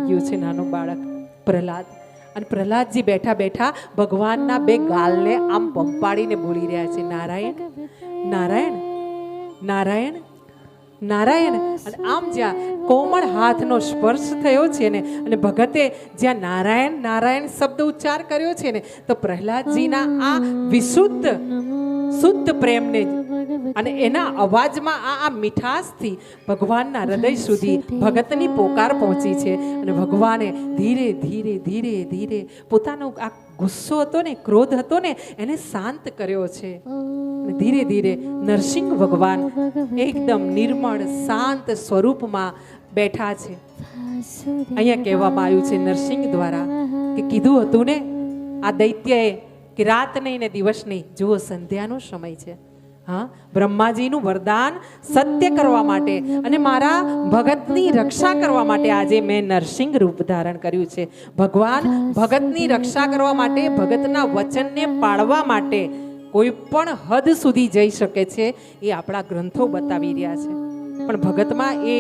ગયું છે નાનું બાળક પ્રહલાદ. અને પ્રહલાદજી બેઠા બેઠા ભગવાનના બે ગાલને આમ પંપાડીને બોલી રહ્યા છે, નારાયણ નારાયણ નારાયણ નારાયણ. અને આમ જ્યાં કોમળ હાથનો સ્પર્શ થયો છે ને, અને ભગતે જ્યાં નારાયણ નારાયણ શબ્દ ઉચ્ચાર કર્યો છે ને, તો પ્રહલાદજીના આ શુદ્ધ પ્રેમને અને એના અવાજમાં આ મીઠાશથી ભગવાનના હૃદય સુધી ભગતની પોકાર પહોંચી છે. અને ભગવાને ધીરે ધીરે ધીરે ધીરે પોતાનો આ ગુસ્સો હતો ને, ક્રોધ હતો ને, એને શાંત કર્યો છે. ધીરે ધીરે નરસિંહ ભગવાન એકદમ નિર્મળ શાંત સ્વરૂપમાં બેઠા છે. અહીંયા કહેવામાં આવ્યું છે નરસિંહ દ્વારા કે કીધું હતું ને આ દૈત્યએ કે રાત નહીં ને દિવસ નહીં, જુઓ સંધ્યાનો સમય છે. હા, બ્રહ્માજીનું વરદાન સત્ય કરવા માટે અને મારા ભગતની રક્ષા કરવા માટે આજે મેં નરસિંહ રૂપ ધારણ કર્યું છે. ભગવાન ભગતની રક્ષા કરવા માટે, ભગતના વચનને પાળવા માટે કોઈ પણ હદ સુધી જઈ શકે છે, એ આપણા ગ્રંથો બતાવી રહ્યા છે. પણ ભગતમાં એ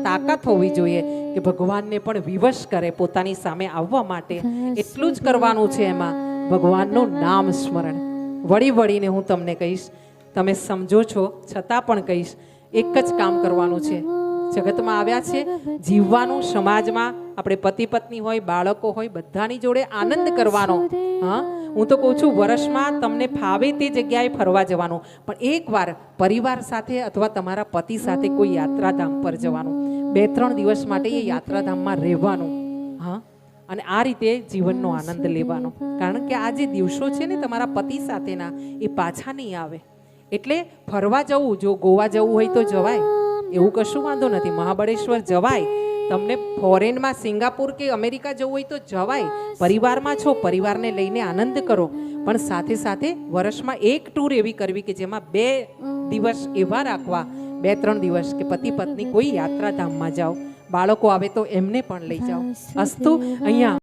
તાકાત હોવી જોઈએ કે ભગવાનને પણ વિવશ કરે પોતાની સામે આવવા માટે. એટલું જ કરવાનું છે. એમાં ભગવાનનું નામ સ્મરણ. વળી વળીને હું તમને કહીશ, તમે સમજો છો છતાં પણ કહીશ, એક જ કામ કરવાનું છે. જગતમાં આવ્યા છે જીવવાનું, સમાજમાં આપણે પતિ પત્ની હોય, બાળકો હોય, બધાની જોડે આનંદ કરવાનો. હા, હું તો કહું છું વર્ષમાં તમને ફાવે તે જગ્યાએ ફરવા જવાનું, પણ એકવાર પરિવાર સાથે અથવા તમારા પતિ સાથે કોઈ યાત્રાધામ પર જવાનું. 2-3 દિવસ માટે એ યાત્રાધામમાં રહેવાનું. હા, અને આ રીતે જીવનનો આનંદ લેવાનો. કારણ કે આ જે દિવસો છે ને તમારા પતિ સાથેના, એ પાછા નહીં આવે. એટલે ફરવા જવું, જો ગોવા જવું હોય તો જવાય, એવું કશું વાંધો નથી. મહાબળેશ્વર જવાય. તમને ફોરેનમાં સિંગાપુર કે અમેરિકા જવું હોય તો જવાય. પરિવારમાં છો, પરિવારને લઈને આનંદ કરો. પણ સાથે સાથે વર્ષમાં એક ટૂર એવી કરવી કે જેમાં 2 દિવસ એવા રાખવા, 2-3 દિવસ કે પતિ પત્ની કોઈ યાત્રાધામમાં જાઓ. બાળકો આવે તો એમને પણ લઈ જાઓ. અસ્તુ અહીંયા